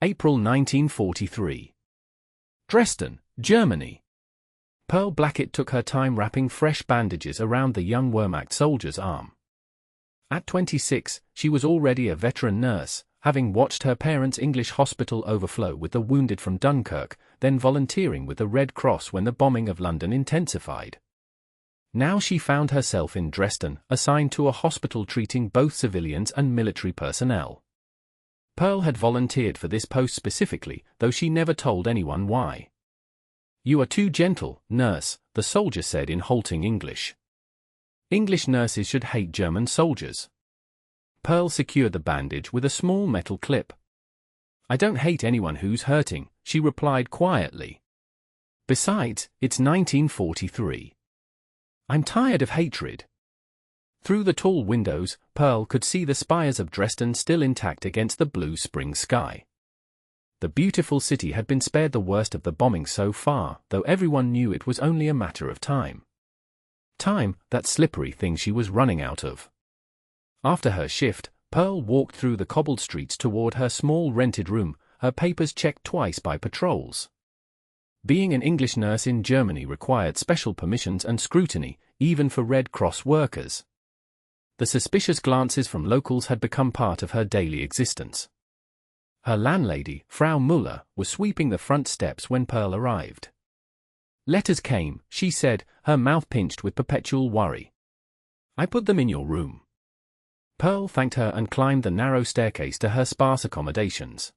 April 1943. Dresden, Germany. Pearl Blackett took her time wrapping fresh bandages around the young Wehrmacht soldier's arm. At 26, she was already a veteran nurse, having watched her parents' English hospital overflow with the wounded from Dunkirk, then volunteering with the Red Cross when the bombing of London intensified. Now she found herself in Dresden, assigned to a hospital treating both civilians and military personnel. Pearl had volunteered for this post specifically, though she never told anyone why. "You are too gentle, nurse," the soldier said in halting English. English nurses should hate German soldiers. Pearl secured the bandage with a small metal clip. "I don't hate anyone who's hurting," she replied quietly. "Besides, it's 1943. I'm tired of hatred." Through the tall windows, Pearl could see the spires of Dresden still intact against the blue spring sky. The beautiful city had been spared the worst of the bombing so far, though everyone knew it was only a matter of time. Time, that slippery thing she was running out of. After her shift, Pearl walked through the cobbled streets toward her small rented room, her papers checked twice by patrols. Being an English nurse in Germany required special permissions and scrutiny, even for Red Cross workers. The suspicious glances from locals had become part of her daily existence. Her landlady, Frau Müller, was sweeping the front steps when Pearl arrived. "Letters came," she said, her mouth pinched with perpetual worry. "I put them in your room." Pearl thanked her and climbed the narrow staircase to her sparse accommodations.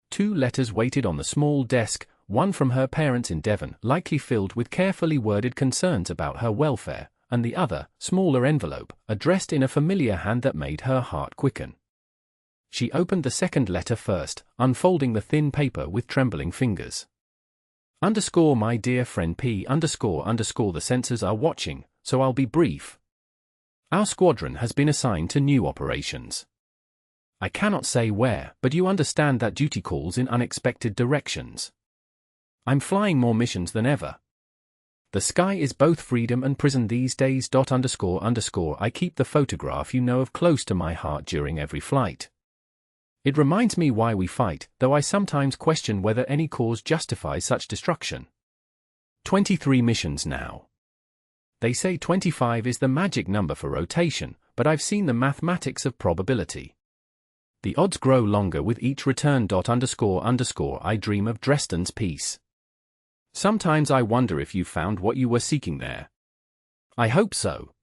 2 letters waited on the small desk, one from her parents in Devon, likely filled with carefully worded concerns about her welfare, and the other, smaller envelope, addressed in a familiar hand that made her heart quicken. She opened the second letter first, unfolding the thin paper with trembling fingers. "My dear friend P. The censors are watching, so I'll be brief. Our squadron has been assigned to new operations. I cannot say where, but you understand that duty calls in unexpected directions. I'm flying more missions than ever. The sky is both freedom and prison these days. I keep the photograph you know of close to my heart during every flight. It reminds me why we fight, though I sometimes question whether any cause justifies such destruction. 23 missions now. They say 25 is the magic number for rotation, but I've seen the mathematics of probability. The odds grow longer with each return. I dream of Dresden's peace. Sometimes I wonder if you found what you were seeking there. I hope so.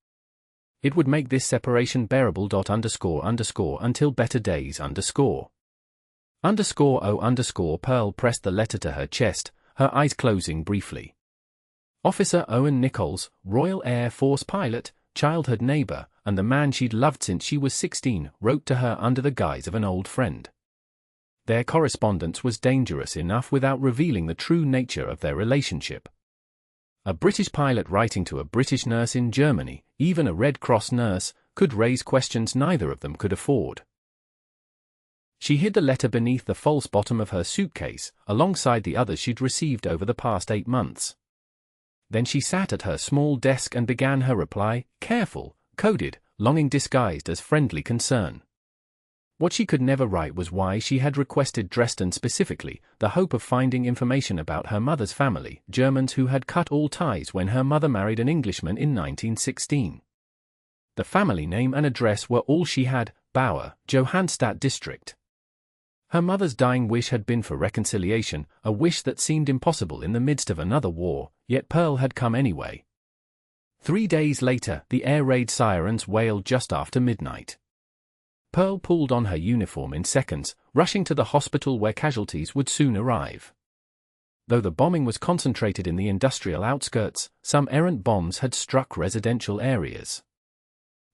It would make this separation bearable. Until better days. Pearl pressed the letter to her chest, her eyes closing briefly. Officer Owen Nichols, Royal Air Force pilot, childhood neighbor, and the man she'd loved since she was 16, wrote to her under the guise of an old friend. Their correspondence was dangerous enough without revealing the true nature of their relationship. A British pilot writing to a British nurse in Germany, even a Red Cross nurse, could raise questions neither of them could afford. She hid the letter beneath the false bottom of her suitcase, alongside the others she'd received over the past 8 months. Then she sat at her small desk and began her reply, careful, coded, longing disguised as friendly concern. What she could never write was why she had requested Dresden specifically, the hope of finding information about her mother's family, Germans who had cut all ties when her mother married an Englishman in 1916. The family name and address were all she had, Bauer, Johannstadt district. Her mother's dying wish had been for reconciliation, a wish that seemed impossible in the midst of another war, yet Pearl had come anyway. 3 days later, the air raid sirens wailed just after midnight. Pearl pulled on her uniform in seconds, rushing to the hospital where casualties would soon arrive. Though the bombing was concentrated in the industrial outskirts, some errant bombs had struck residential areas.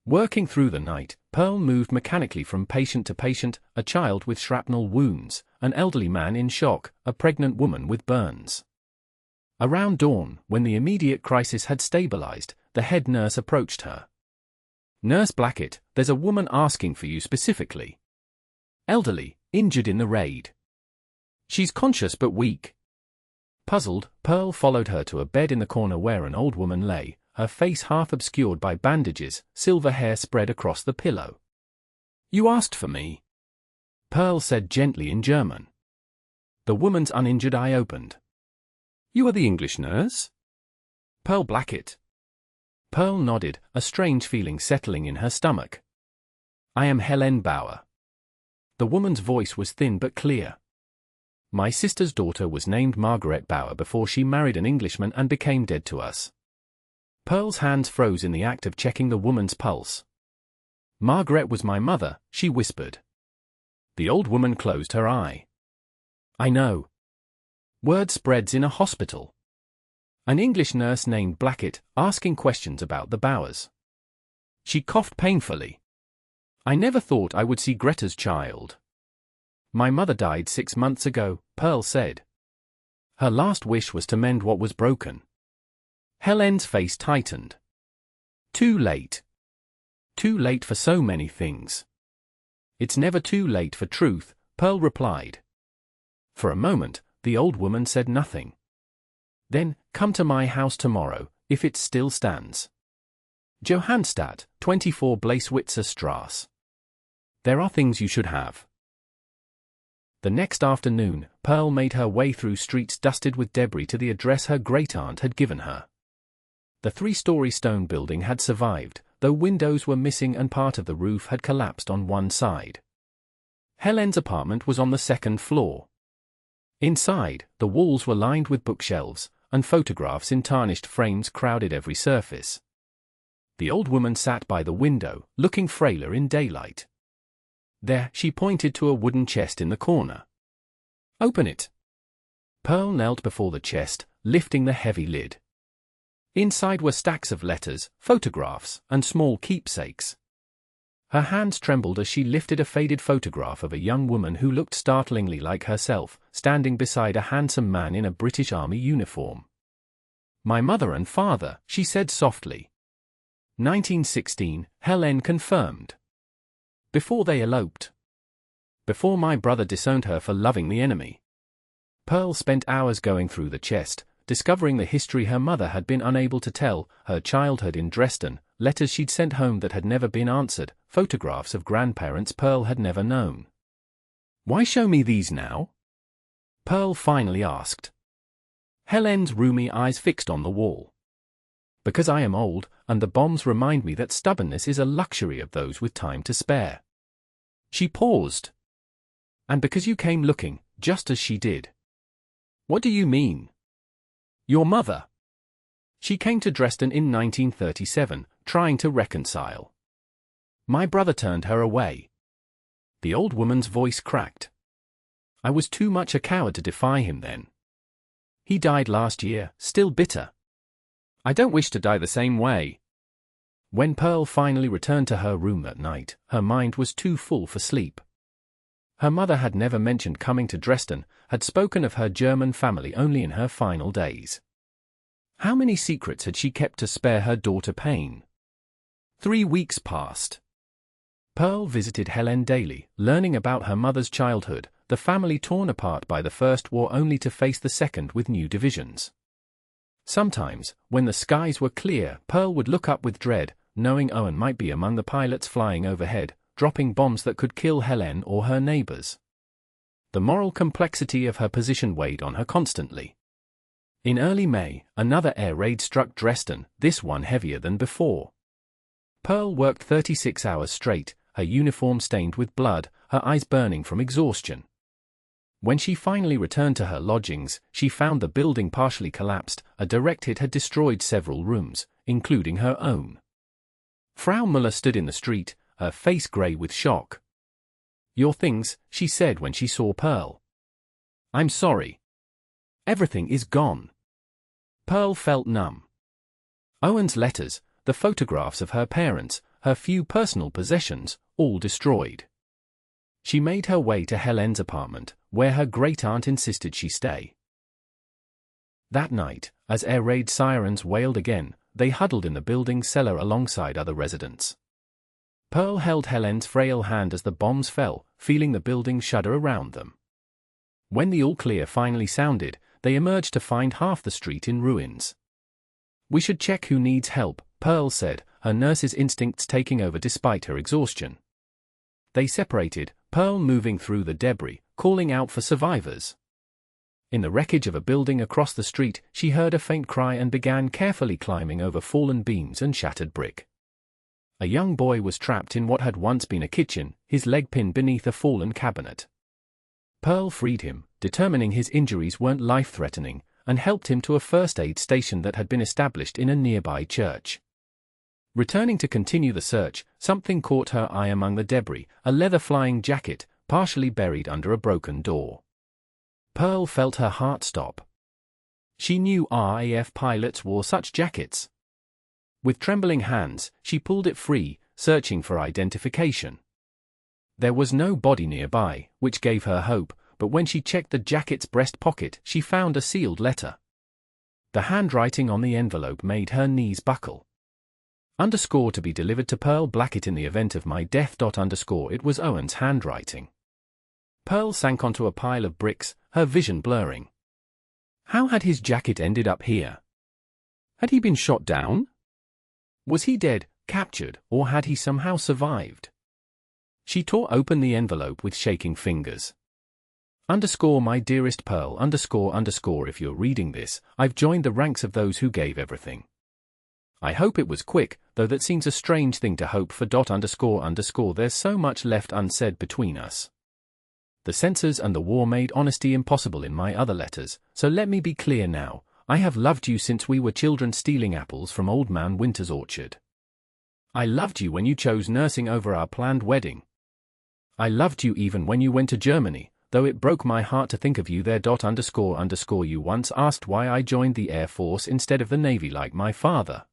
Working through the night, Pearl moved mechanically from patient to patient, a child with shrapnel wounds, an elderly man in shock, a pregnant woman with burns. Around dawn, when the immediate crisis had stabilized, the head nurse approached her. "Nurse Blackett, there's a woman asking for you specifically. Elderly, injured in the raid. She's conscious but weak." Puzzled, Pearl followed her to a bed in the corner where an old woman lay, her face half obscured by bandages, silver hair spread across the pillow. "You asked for me," Pearl said gently in German. The woman's uninjured eye opened. "You are the English nurse?" "Pearl Blackett." Pearl nodded, a strange feeling settling in her stomach. "I am Helene Bauer." The woman's voice was thin but clear. "My sister's daughter was named Margaret Bauer before she married an Englishman and became dead to us." Pearl's hands froze in the act of checking the woman's pulse. "Margaret was my mother," she whispered. The old woman closed her eye. "I know. Word spreads in a hospital. An English nurse named Blackett, asking questions about the Bauers." She coughed painfully. "I never thought I would see Greta's child. My mother died 6 months ago," Pearl said. Her last wish was to mend what was broken. Helene's face tightened. "Too late. Too late for so many things." "It's never too late for truth," Pearl replied. For a moment, the old woman said nothing. Then, "Come to my house tomorrow, if it still stands. Johannstadt, 24 Bleiswitzer Strasse. There are things you should have." The next afternoon, Pearl made her way through streets dusted with debris to the address her great-aunt had given her. The 3-story stone building had survived, though windows were missing and part of the roof had collapsed on one side. Helene's apartment was on the 2nd floor. Inside, the walls were lined with bookshelves, and photographs in tarnished frames crowded every surface. The old woman sat by the window, looking frailer in daylight. "There," she pointed to a wooden chest in the corner. "Open it." Pearl knelt before the chest, lifting the heavy lid. Inside were stacks of letters, photographs, and small keepsakes. Her hands trembled as she lifted a faded photograph of a young woman who looked startlingly like herself, standing beside a handsome man in a British Army uniform. "My mother and father," she said softly. 1916, Helene confirmed. "Before they eloped. Before my brother disowned her for loving the enemy." Pearl spent hours going through the chest, discovering the history her mother had been unable to tell, her childhood in Dresden, letters she'd sent home that had never been answered, photographs of grandparents Pearl had never known. "Why show me these now?" Pearl finally asked. Helene's roomy eyes fixed on the wall. "Because I am old, and the bombs remind me that stubbornness is a luxury of those with time to spare." She paused. "And because you came looking, just as she did." "What do you mean?" "Your mother. She came to Dresden in 1937, trying to reconcile. My brother turned her away." The old woman's voice cracked. "I was too much a coward to defy him then. He died last year, still bitter. I don't wish to die the same way." When Pearl finally returned to her room that night, her mind was too full for sleep. Her mother had never mentioned coming to Dresden, had spoken of her German family only in her final days. How many secrets had she kept to spare her daughter pain? 3 weeks passed. Pearl visited Helene daily, learning about her mother's childhood, the family torn apart by the First War only to face the Second with new divisions. Sometimes, when the skies were clear, Pearl would look up with dread, knowing Owen might be among the pilots flying overhead, dropping bombs that could kill Helene or her neighbors. The moral complexity of her position weighed on her constantly. In early May, another air raid struck Dresden, this one heavier than before. Pearl worked 36 hours straight, her uniform stained with blood, her eyes burning from exhaustion. When she finally returned to her lodgings, she found the building partially collapsed. A direct hit had destroyed several rooms, including her own. Frau Müller stood in the street, her face grey with shock. "Your things," she said when she saw Pearl. "I'm sorry. Everything is gone." Pearl felt numb. Owen's letters, the photographs of her parents, her few personal possessions, all destroyed. She made her way to Helene's apartment, where her great-aunt insisted she stay. That night, as air raid sirens wailed again, they huddled in the building's cellar alongside other residents. Pearl held Helene's frail hand as the bombs fell, feeling the building shudder around them. When the all-clear finally sounded, they emerged to find half the street in ruins. "We should check who needs help," Pearl said, her nurse's instincts taking over despite her exhaustion. They separated, Pearl moving through the debris, calling out for survivors. In the wreckage of a building across the street, she heard a faint cry and began carefully climbing over fallen beams and shattered brick. A young boy was trapped in what had once been a kitchen, his leg pinned beneath a fallen cabinet. Pearl freed him, determining his injuries weren't life-threatening, and helped him to a first-aid station that had been established in a nearby church. Returning to continue the search, something caught her eye among the debris, a leather flying jacket, partially buried under a broken door. Pearl felt her heart stop. She knew RAF pilots wore such jackets. With trembling hands, she pulled it free, searching for identification. There was no body nearby, which gave her hope, but when she checked the jacket's breast pocket, she found a sealed letter. The handwriting on the envelope made her knees buckle. Underscore to be delivered to Pearl Blackett in the event of my death. Underscore it was Owen's handwriting. Pearl sank onto a pile of bricks, her vision blurring. How had his jacket ended up here? Had he been shot down? Was he dead, captured, or had he somehow survived? She tore open the envelope with shaking fingers. Underscore my dearest Pearl underscore if you're reading this, I've joined the ranks of those who gave everything. I hope it was quick, though that seems a strange thing to hope for. Underscore there's so much left unsaid between us. The censors and the war made honesty impossible in my other letters, so let me be clear now, I have loved you since we were children stealing apples from Old Man Winter's orchard. I loved you when you chose nursing over our planned wedding. I loved you even when you went to Germany, though it broke my heart to think of you there. Underscore you once asked why I joined the Air Force instead of the Navy like my father.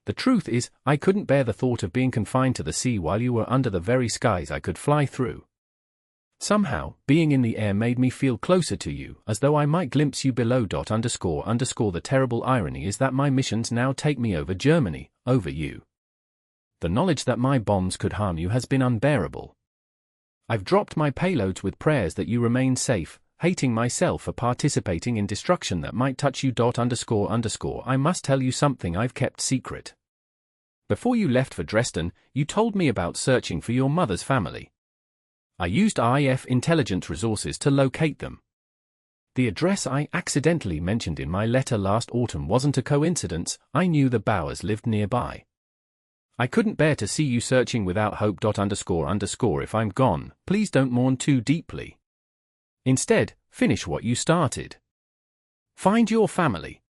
The truth is, I couldn't bear the thought of being confined to the sea while you were under the very skies I could fly through. Somehow, being in the air made me feel closer to you, as though I might glimpse you below. Underscore the terrible irony is that my missions now take me over Germany, over you. The knowledge that my bombs could harm you has been unbearable. I've dropped my payloads with prayers that you remain safe, hating myself for participating in destruction that might touch you. Underscore I must tell you something I've kept secret. Before you left for Dresden, you told me about searching for your mother's family. I used RAF intelligence resources to locate them. The address I accidentally mentioned in my letter last autumn wasn't a coincidence, I knew the Bowers lived nearby. I couldn't bear to see you searching without hope. Underscore if I'm gone, please don't mourn too deeply. Instead, finish what you started. Find your family.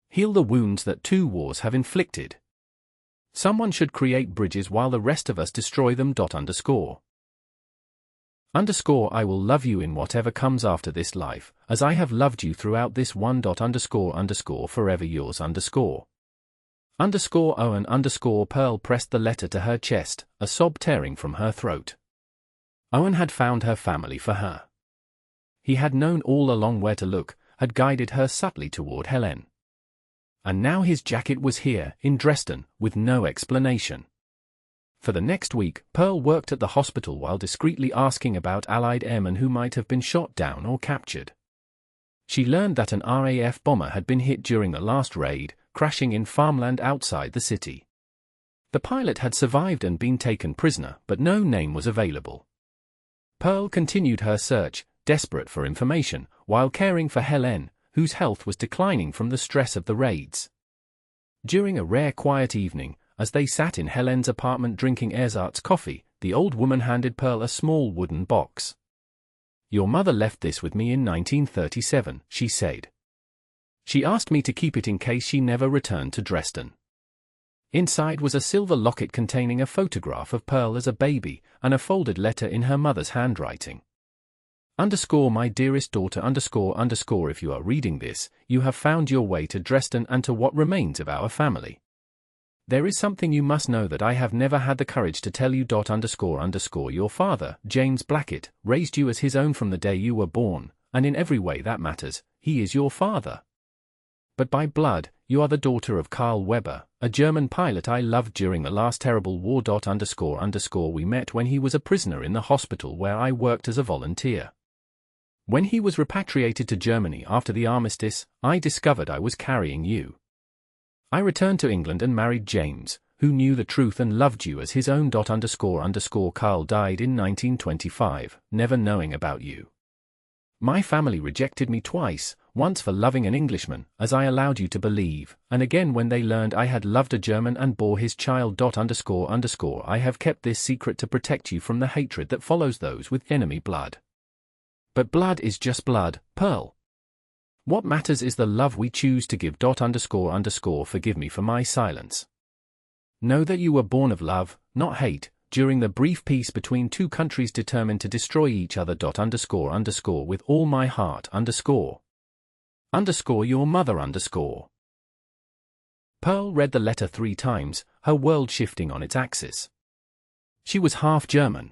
Heal the wounds that 2 wars have inflicted. Someone should create bridges while the rest of us destroy them. Underscore I will love you in whatever comes after this life, as I have loved you throughout this one. Underscore forever yours. Underscore Owen. Pearl pressed the letter to her chest, a sob tearing from her throat. Owen had found her family for her. He had known all along where to look, had guided her subtly toward Helen. And now his jacket was here, in Dresden, with no explanation. For the next week, Pearl worked at the hospital while discreetly asking about Allied airmen who might have been shot down or captured. She learned that an RAF bomber had been hit during the last raid, crashing in farmland outside the city. The pilot had survived and been taken prisoner, but no name was available. Pearl continued her search, desperate for information, while caring for Helen, whose health was declining from the stress of the raids. During a rare quiet evening, as they sat in Helen's apartment drinking ersatz coffee, the old woman handed Pearl a small wooden box. Your mother left this with me in 1937, she said. She asked me to keep it in case she never returned to Dresden. Inside was a silver locket containing a photograph of Pearl as a baby, and a folded letter in her mother's handwriting. Underscore my dearest daughter underscore if you are reading this, you have found your way to Dresden and to what remains of our family. There is something you must know that I have never had the courage to tell you. Underscore your father, James Blackett, raised you as his own from the day you were born, and in every way that matters, he is your father. But by blood, you are the daughter of Karl Weber, a German pilot I loved during the last terrible war. Underscore we met when he was a prisoner in the hospital where I worked as a volunteer. When he was repatriated to Germany after the armistice, I discovered I was carrying you. I returned to England and married James, who knew the truth and loved you as his own. Underscore Karl died in 1925, never knowing about you. My family rejected me twice, once for loving an Englishman, as I allowed you to believe, and again when they learned I had loved a German and bore his child. I have kept this secret to protect you from the hatred that follows those with enemy blood. But blood is just blood, Pearl. What matters is the love we choose to give. Forgive me for my silence. Know that you were born of love, not hate, during the brief peace between two countries determined to destroy each other. With all my heart. Your mother. Pearl read the letter 3 times, her world shifting on its axis. She was half German.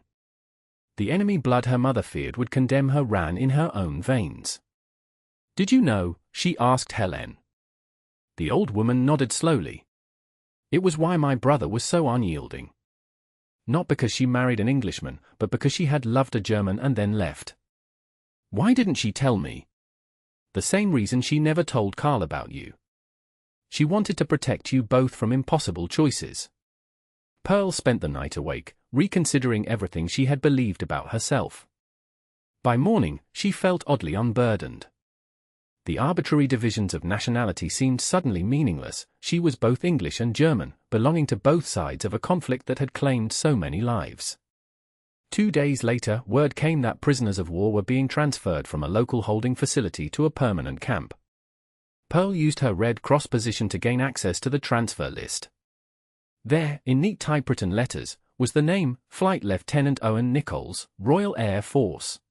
The enemy blood her mother feared would condemn her ran in her own veins. Did you know? She asked Helen. The old woman nodded slowly. It was why my brother was so unyielding. Not because she married an Englishman, but because she had loved a German and then left. Why didn't she tell me? The same reason she never told Carl about you. She wanted to protect you both from impossible choices. Pearl spent the night awake, reconsidering everything she had believed about herself. By morning, she felt oddly unburdened. The arbitrary divisions of nationality seemed suddenly meaningless. She was both English and German, belonging to both sides of a conflict that had claimed so many lives. 2 days later, word came that prisoners of war were being transferred from a local holding facility to a permanent camp. Pearl used her Red Cross position to gain access to the transfer list. There, in neat typewritten letters, was the name, Flight Lieutenant Owen Nichols, Royal Air Force.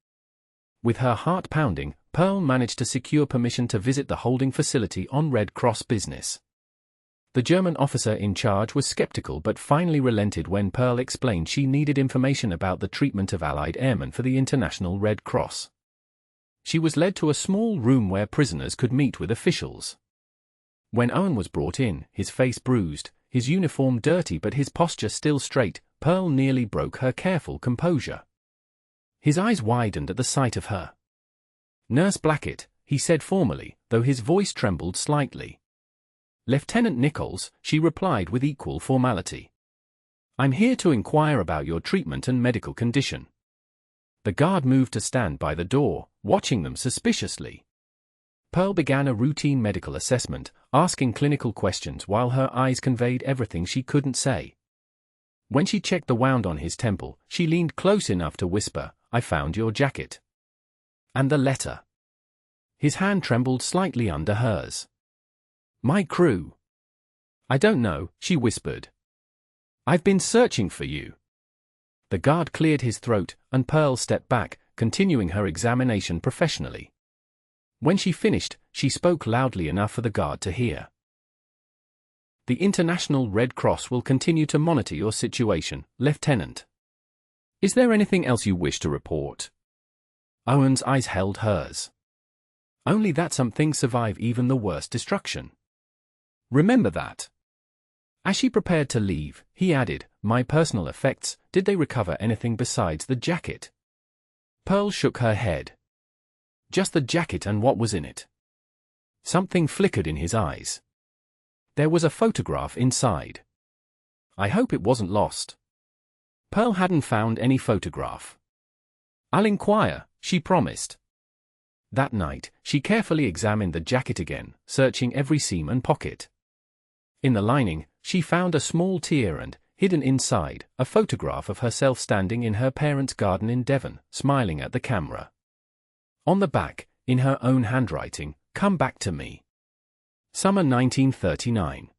With her heart pounding, Pearl managed to secure permission to visit the holding facility on Red Cross business. The German officer in charge was skeptical but finally relented when Pearl explained she needed information about the treatment of Allied airmen for the International Red Cross. She was led to a small room where prisoners could meet with officials. When Owen was brought in, his face bruised, his uniform dirty but his posture still straight, Pearl nearly broke her careful composure. His eyes widened at the sight of her. "Nurse Blackett," he said formally, though his voice trembled slightly. "Lieutenant Nichols," she replied with equal formality. "I'm here to inquire about your treatment and medical condition." The guard moved to stand by the door, watching them suspiciously. Pearl began a routine medical assessment, asking clinical questions while her eyes conveyed everything she couldn't say. When she checked the wound on his temple, she leaned close enough to whisper, "I found your jacket." "And the letter." His hand trembled slightly under hers. "My crew." "I don't know," she whispered. "I've been searching for you." The guard cleared his throat, and Pearl stepped back, continuing her examination professionally. When she finished, she spoke loudly enough for the guard to hear. "The International Red Cross will continue to monitor your situation, Lieutenant. Is there anything else you wish to report?" Owen's eyes held hers. "Only that some things survive even the worst destruction. Remember that." As she prepared to leave, he added, "My personal effects, did they recover anything besides the jacket?" Pearl shook her head. "Just the jacket and what was in it." Something flickered in his eyes. "There was a photograph inside." "I hope it wasn't lost." Pearl hadn't found any photograph. "I'll inquire," she promised. That night, she carefully examined the jacket again, searching every seam and pocket. In the lining, she found a small tear and, hidden inside, a photograph of herself standing in her parents' garden in Devon, smiling at the camera. On the back, in her own handwriting, "Come back to me. Summer 1939.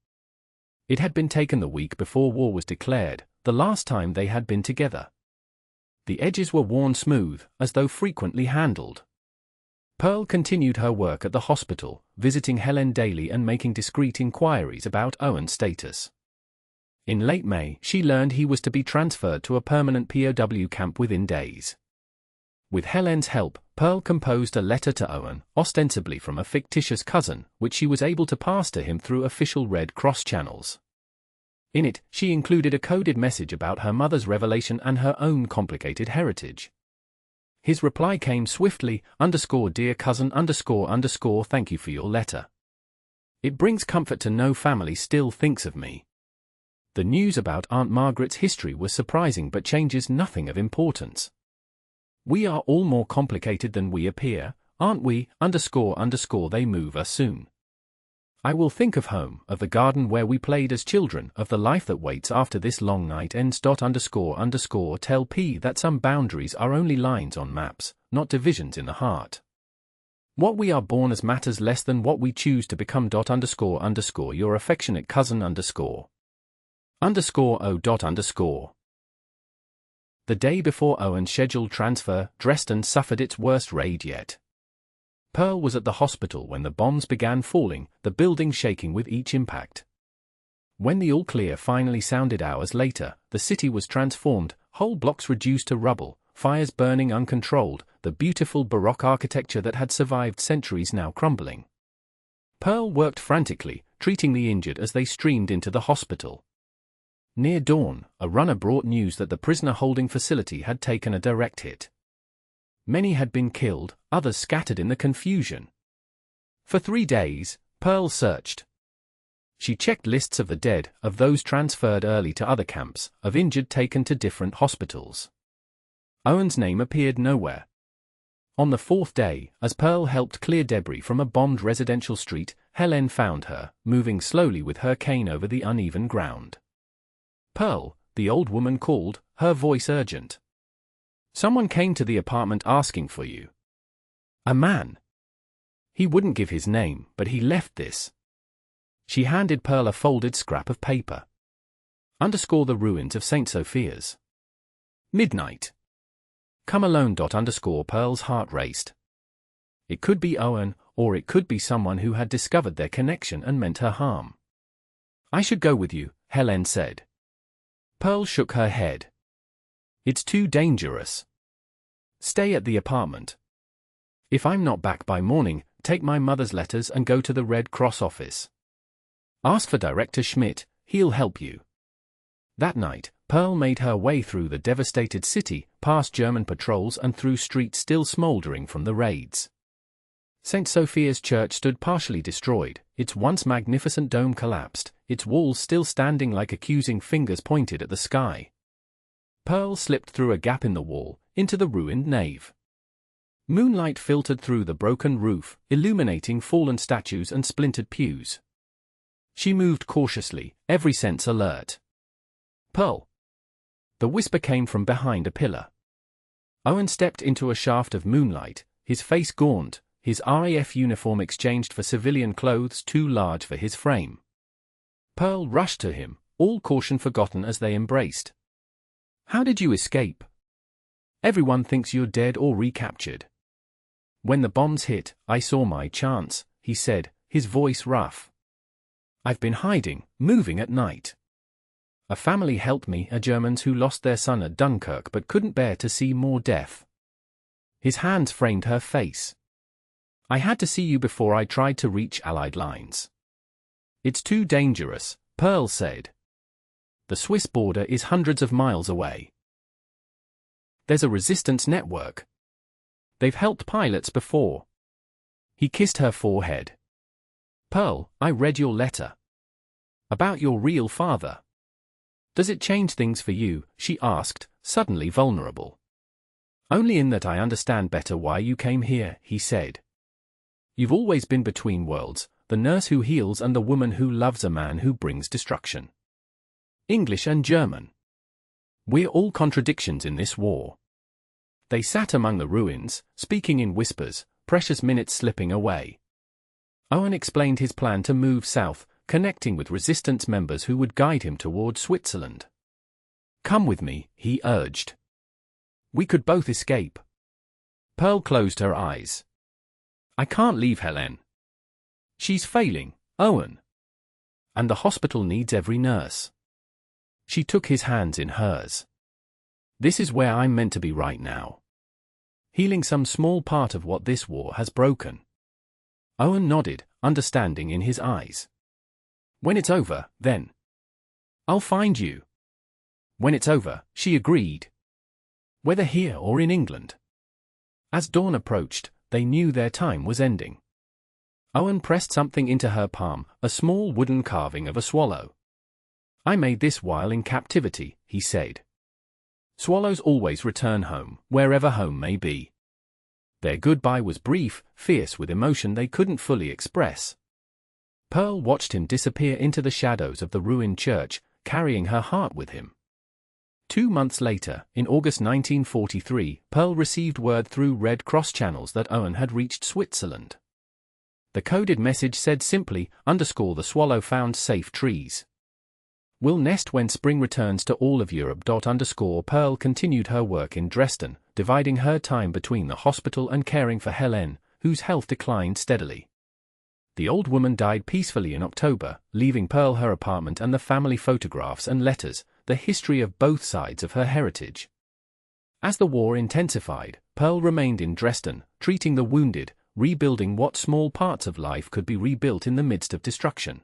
It had been taken the week before war was declared, the last time they had been together. The edges were worn smooth, as though frequently handled. Pearl continued her work at the hospital, visiting Helen daily and making discreet inquiries about Owen's status. In late May, she learned he was to be transferred to a permanent POW camp within days. With Helen's help, Pearl composed a letter to Owen, ostensibly from a fictitious cousin, which she was able to pass to him through official Red Cross channels. In it, she included a coded message about her mother's revelation and her own complicated heritage. His reply came swiftly, "Dear cousin, thank you for your letter. It brings comfort to know family still thinks of me." The news about Aunt Margaret's history was surprising but changes nothing of importance. We are all more complicated than we appear, aren't we? They move us soon. I will think of home, of the garden where we played as children, of the life that waits after this long night ends. Tell P that some boundaries are only lines on maps, not divisions in the heart. What we are born as matters less than what we choose to become. Your affectionate cousin O. The day before Owen's scheduled transfer, Dresden suffered its worst raid yet. Pearl was at the hospital when the bombs began falling, the building shaking with each impact. When the all-clear finally sounded hours later, the city was transformed, whole blocks reduced to rubble, fires burning uncontrolled, the beautiful Baroque architecture that had survived centuries now crumbling. Pearl worked frantically, treating the injured as they streamed into the hospital. Near dawn, a runner brought news that the prisoner-holding facility had taken a direct hit. Many had been killed, others scattered in the confusion. For 3 days, Pearl searched. She checked lists of the dead, of those transferred early to other camps, of injured taken to different hospitals. Owen's name appeared nowhere. On the 4th day, as Pearl helped clear debris from a bombed residential street, Helen found her, moving slowly with her cane over the uneven ground. "Pearl," the old woman called, her voice urgent. "Someone came to the apartment asking for you." "A man." "He wouldn't give his name, but he left this." She handed Pearl a folded scrap of paper. "The ruins of St. Sophia's. Midnight. Come alone. Pearl's heart raced. It could be Owen, or it could be someone who had discovered their connection and meant her harm. "I should go with you," Helen said. Pearl shook her head. "It's too dangerous. Stay at the apartment. If I'm not back by morning, take my mother's letters and go to the Red Cross office. Ask for Director Schmidt, he'll help you." That night, Pearl made her way through the devastated city, past German patrols and through streets still smoldering from the raids. St. Sophia's church stood partially destroyed, its once magnificent dome collapsed, its walls still standing like accusing fingers pointed at the sky. Pearl slipped through a gap in the wall, into the ruined nave. Moonlight filtered through the broken roof, illuminating fallen statues and splintered pews. She moved cautiously, every sense alert. "Pearl!" The whisper came from behind a pillar. Owen stepped into a shaft of moonlight, his face gaunt, his RAF uniform exchanged for civilian clothes too large for his frame. Pearl rushed to him, all caution forgotten as they embraced. "How did you escape? Everyone thinks you're dead or recaptured." "When the bombs hit, I saw my chance," he said, his voice rough. "I've been hiding, moving at night. A family helped me, Germans who lost their son at Dunkirk but couldn't bear to see more death." His hands framed her face. "I had to see you before I tried to reach Allied lines." "It's too dangerous," Pearl said. "The Swiss border is hundreds of miles away. There's a resistance network. They've helped pilots before." He kissed her forehead. "Pearl, I read your letter. About your real father. Does it change things for you?" she asked, suddenly vulnerable. "Only in that I understand better why you came here," he said. "You've always been between worlds, the nurse who heals and the woman who loves a man who brings destruction. English and German. We're all contradictions in this war." They sat among the ruins, speaking in whispers, precious minutes slipping away. Owen explained his plan to move south, connecting with resistance members who would guide him toward Switzerland. "Come with me," he urged. "We could both escape." Pearl closed her eyes. "I can't leave Helen. She's failing, Owen. And the hospital needs every nurse." She took his hands in hers. "This is where I'm meant to be right now. Healing some small part of what this war has broken." Owen nodded, understanding in his eyes. "When it's over, then. I'll find you." "When it's over," she agreed. "Whether here or in England." As dawn approached, they knew their time was ending. Owen pressed something into her palm, a small wooden carving of a swallow. "I made this while in captivity," he said. Swallows always return home, wherever home may be. Their goodbye was brief, fierce with emotion they couldn't fully express. Pearl watched him disappear into the shadows of the ruined church, carrying her heart with him. 2 months later, in August 1943, Pearl received word through Red Cross channels that Owen had reached Switzerland. The coded message said simply, _the swallow found safe trees. Will nest when spring returns to all of Europe. Pearl continued her work in Dresden, dividing her time between the hospital and caring for Helene, whose health declined steadily. The old woman died peacefully in October, leaving Pearl her apartment and the family photographs and letters, the history of both sides of her heritage. As the war intensified, Pearl remained in Dresden, treating the wounded, rebuilding what small parts of life could be rebuilt in the midst of destruction.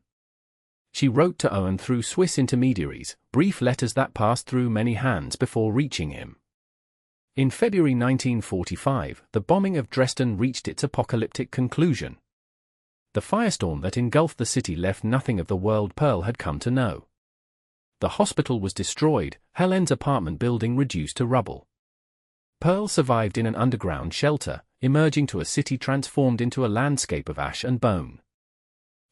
She wrote to Owen through Swiss intermediaries, brief letters that passed through many hands before reaching him. In February 1945, the bombing of Dresden reached its apocalyptic conclusion. The firestorm that engulfed the city left nothing of the world Pearl had come to know. The hospital was destroyed, Helene's apartment building reduced to rubble. Pearl survived in an underground shelter, emerging to a city transformed into a landscape of ash and bone.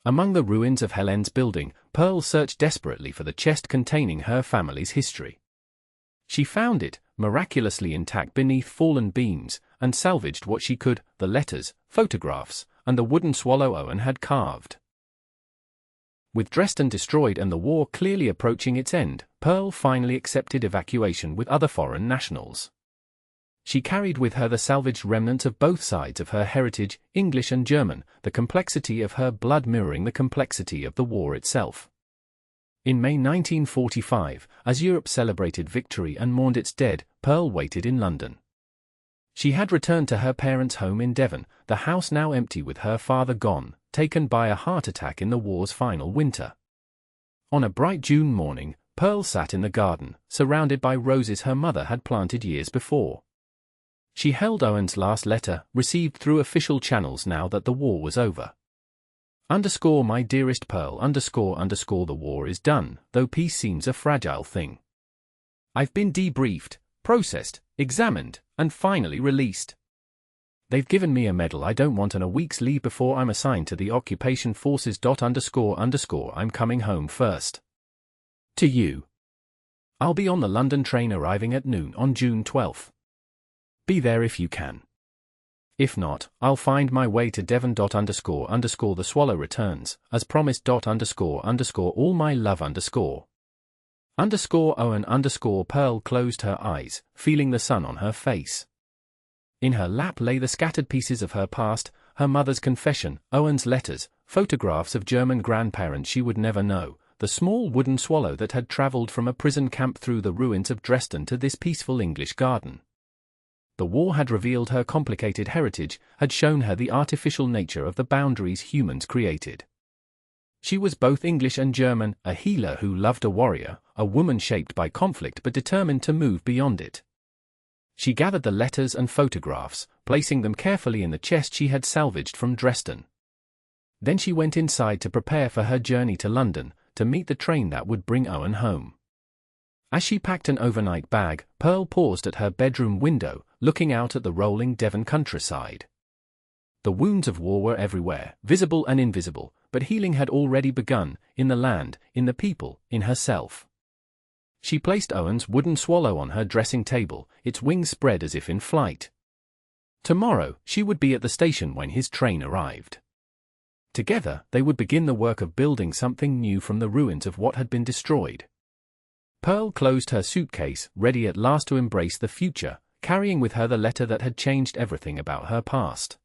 Among the ruins of Helene's building, Pearl searched desperately for the chest containing her family's history. She found it, miraculously intact beneath fallen beams, and salvaged what she could, the letters, photographs, and the wooden swallow Owen had carved. With Dresden destroyed and the war clearly approaching its end, Pearl finally accepted evacuation with other foreign nationals. She carried with her the salvaged remnants of both sides of her heritage, English and German, the complexity of her blood mirroring the complexity of the war itself. In May 1945, as Europe celebrated victory and mourned its dead, Pearl waited in London. She had returned to her parents' home in Devon, the house now empty with her father gone, taken by a heart attack in the war's final winter. On a bright June morning, Pearl sat in the garden, surrounded by roses her mother had planted years before. She held Owen's last letter, received through official channels now that the war was over. My dearest Pearl, the war is done, though peace seems a fragile thing. I've been debriefed, processed, examined, and finally released. They've given me a medal I don't want and a week's leave before I'm assigned to the occupation forces. I'm coming home first. To you. I'll be on the London train arriving at noon on June 12th. Be there if you can. If not, I'll find my way to Devon. The swallow returns, as promised. All my love. Owen. Pearl closed her eyes, feeling the sun on her face. In her lap lay the scattered pieces of her past, her mother's confession, Owen's letters, photographs of German grandparents she would never know, the small wooden swallow that had traveled from a prison camp through the ruins of Dresden to this peaceful English garden. The war had revealed her complicated heritage, had shown her the artificial nature of the boundaries humans created. She was both English and German, a healer who loved a warrior, a woman shaped by conflict but determined to move beyond it. She gathered the letters and photographs, placing them carefully in the chest she had salvaged from Dresden. Then she went inside to prepare for her journey to London, to meet the train that would bring Owen home. As she packed an overnight bag, Pearl paused at her bedroom window, looking out at the rolling Devon countryside. The wounds of war were everywhere, visible and invisible, but healing had already begun, in the land, in the people, in herself. She placed Owen's wooden swallow on her dressing table, its wings spread as if in flight. Tomorrow, she would be at the station when his train arrived. Together, they would begin the work of building something new from the ruins of what had been destroyed. Pearl closed her suitcase, ready at last to embrace the future, carrying with her the letter that had changed everything about her past.